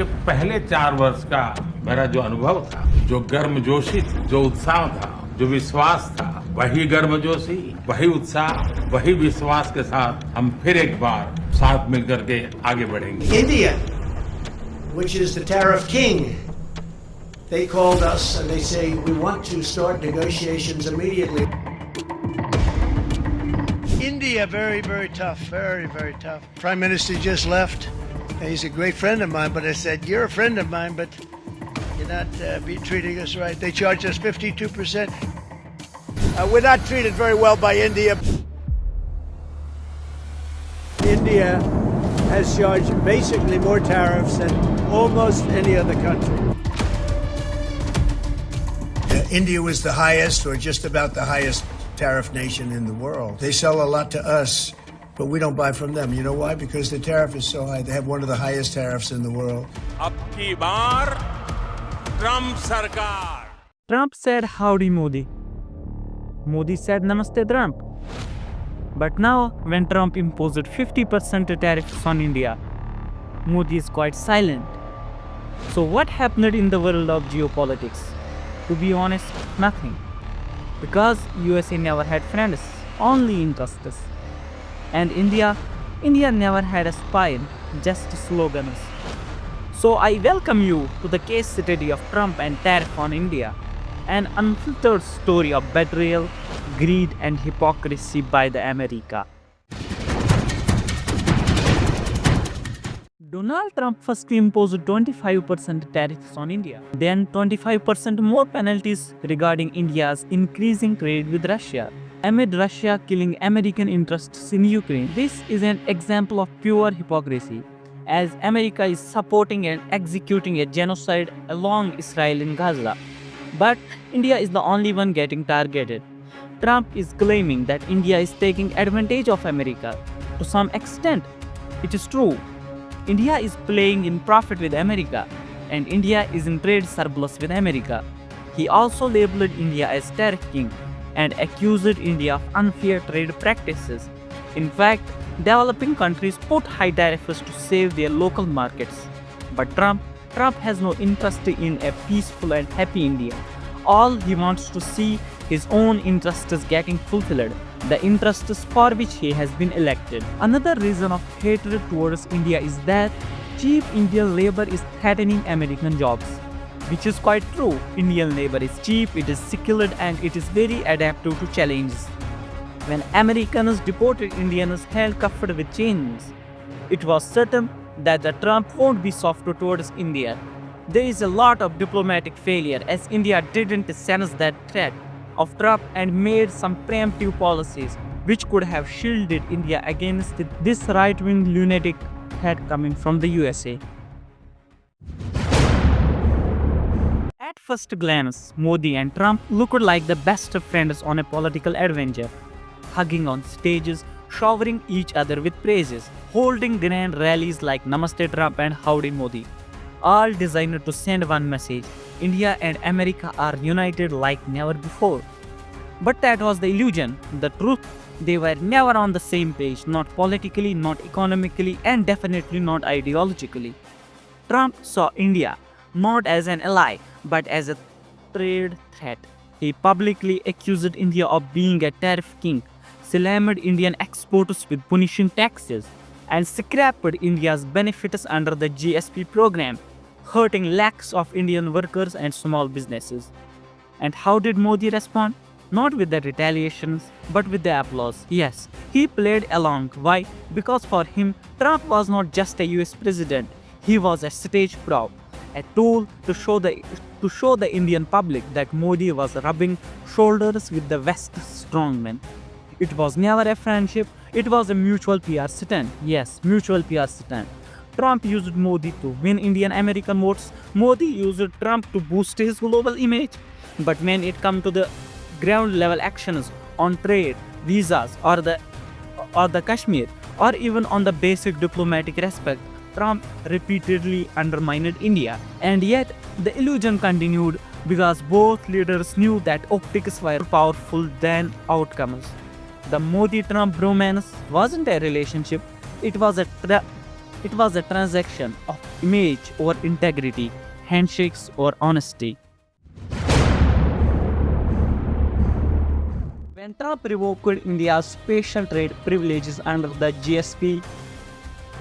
कि पहले 4 वर्ष का मेरा जो अनुभव था, जो गर्मजोशी थी, जो उत्साह था, जो विश्वास था, वही गर्मजोशी, वही उत्साह, वही विश्वास के साथ हम फिर एक बार साथ मिलकर के आगे बढ़ेंगे। India, which is the tariff king, they called us and they say, we want to start negotiations immediately. India, very, very tough, very, very tough. Prime Minister just left. He's a great friend of mine, but I said, you're a friend of mine, but you're not treating us right. They charge us 52%. We're not treated very well by India. India has charged basically more tariffs than almost any other country. India was the highest, or just about the highest, tariff nation in the world. They sell a lot to us, but we don't buy from them. You know why? Because the tariff is so high. They have one of the highest tariffs in the world. अब की बार Trump सरकार। Trump said howdy Modi. Modi said namaste Trump. But now, when Trump imposed 50% tariffs on India, Modi is quite silent. So what happened in the world of geopolitics? To be honest, nothing. Because USA never had friends, only interests. And India never had a spine, just slogans. So I welcome you to the case study of Trump and tariff on India, an unfiltered story of betrayal, greed and hypocrisy by the America. Donald Trump first imposed 25% tariffs on India, then 25% more penalties regarding India's increasing trade with Russia, amid Russia killing American interests in Ukraine. This is an example of pure hypocrisy, as America is supporting and executing a genocide along Israel in Gaza. But India is the only one getting targeted. Trump is claiming that India is taking advantage of America. To some extent, it is true. India is playing in profit with America, and India is in trade surplus with America. He also labeled India as tariff king and accused India of unfair trade practices. In fact, developing countries put high tariffs to save their local markets. But Trump has no interest in a peaceful and happy India. All he wants to see his own interests getting fulfilled, the interests for which he has been elected. Another reason of hatred towards India is that cheap Indian labor is threatening American jobs, which is quite true. Indian labor is cheap, it is skilled, and it is very adaptive to challenges. When Americans deported Indians handcuffed with chains, it was certain that the Trump won't be soft towards India. There is a lot of diplomatic failure, as India didn't sense that threat of Trump and made some preemptive policies which could have shielded India against this right-wing lunatic threat coming from the USA. At first glance, Modi and Trump looked like the best of friends on a political adventure, hugging on stages, showering each other with praises, holding grand rallies like Namaste Trump and Howdy Modi, all designed to send one message: India and America are united like never before. But that was the illusion. The truth, they were never on the same page, not politically, not economically, and definitely not ideologically. Trump saw India not as an ally, but as a trade threat. He publicly accused India of being a tariff king, slammed Indian exporters with punishing taxes, and scrapped India's benefits under the GSP program, hurting lakhs of Indian workers and small businesses. And how did Modi respond? Not with the retaliations, but with the applause. Yes, he played along. Why? Because for him, Trump was not just a US president. He was a stage prop, a tool to show the Indian public that Modi was rubbing shoulders with the West strongmen. It was never a friendship, it was a mutual PR stunt. Yes, mutual PR stunt. Trump used Modi to win Indian-American votes. Modi used Trump to boost his global image. But when it comes to the ground level actions on trade, visas, or the Kashmir, or even on the basic diplomatic respect, Trump repeatedly undermined India. And yet, the illusion continued because both leaders knew that optics were powerful than outcomes. The Modi-Trump bromance wasn't a relationship, it was a It was a transaction of image or integrity, handshakes or honesty. When Trump revoked India's special trade privileges under the GSP,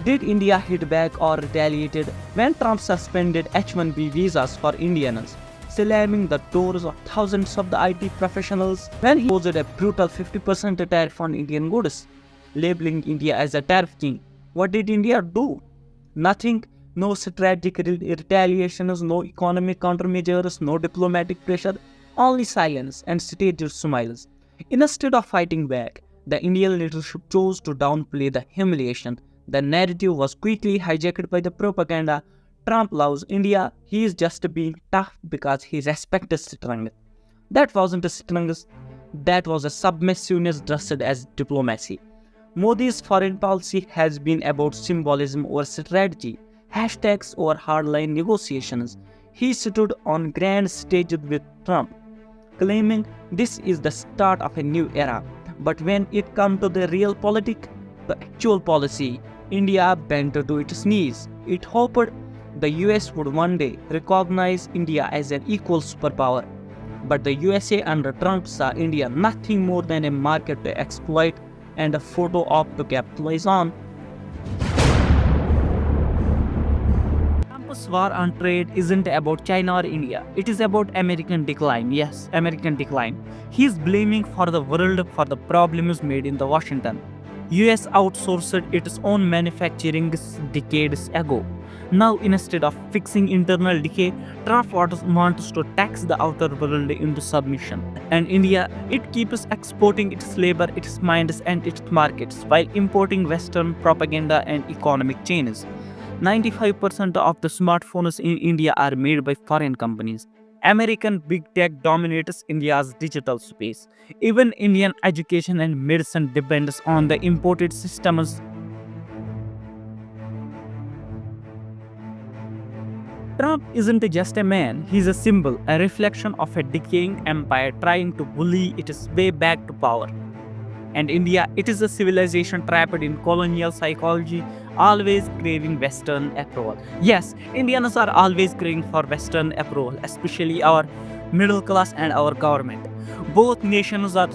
did India hit back or retaliated? When Trump suspended H-1B visas for Indians, slamming the doors of thousands of the IT professionals, when he imposed a brutal 50% tariff on Indian goods, labeling India as a tariff king, what did India do? Nothing. No strategic retaliations, no economic countermeasures, no diplomatic pressure, only silence and staged smiles. Instead of fighting back, the Indian leadership chose to downplay the humiliation. The narrative was quickly hijacked by the propaganda. Trump loves India, he is just being tough because he respects strength. That wasn't a strength, that was a submissiveness dressed as diplomacy. Modi's foreign policy has been about symbolism or strategy, hashtags or hardline negotiations. He stood on grand stage with Trump, claiming this is the start of a new era. But when it comes to the real politics, the actual policy, India bent to its knees. It hoped the US would one day recognize India as an equal superpower. But the USA under Trump saw India nothing more than a market to exploit and a photo op to capitalize on. Trump's war on trade isn't about China or India. It is about American decline. Yes, American decline. He is blaming for the world for the problems made in the Washington. US outsourced its own manufacturing decades ago. Now, instead of fixing internal decay, Trump wants to tax the outer world into submission. And India, it keeps exporting its labor, its minds, and its markets while importing Western propaganda and economic changes. 95% of the smartphones in India are made by foreign companies. American big tech dominates India's digital space. Even Indian education and medicine depends on the imported systems. Trump isn't just a man, he's a symbol, a reflection of a decaying empire trying to bully its way back to power. And India, it is a civilization trapped in colonial psychology, always craving Western approval. Yes, Indians are always craving for Western approval, especially our middle class and our government. Both nations are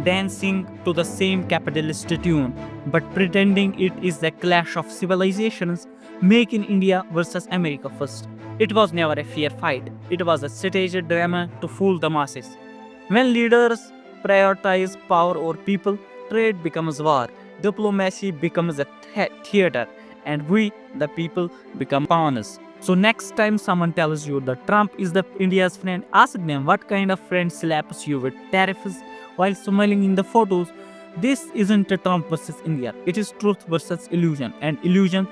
dancing to the same capitalist tune, but pretending it is the clash of civilizations. Make in India versus America first. It was never a fair fight. It was a staged drama to fool the masses. When leaders prioritize power over people, trade becomes war, diplomacy becomes a theater, and we, the people, become pawns. So next time someone tells you that Trump is the India's friend, ask them what kind of friend slaps you with tariffs while smiling in the photos. This isn't a Trump versus India. It is truth versus illusion, and illusion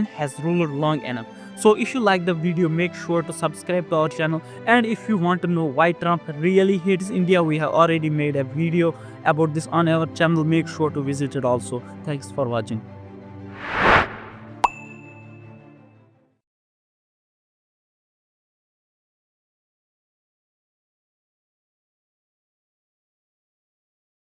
has ruled long enough. So if you like the video, make sure to subscribe to our channel, and if you want to know why Trump really hates India, we have already made a video about this on our channel. Make sure to visit it also. Thanks for watching.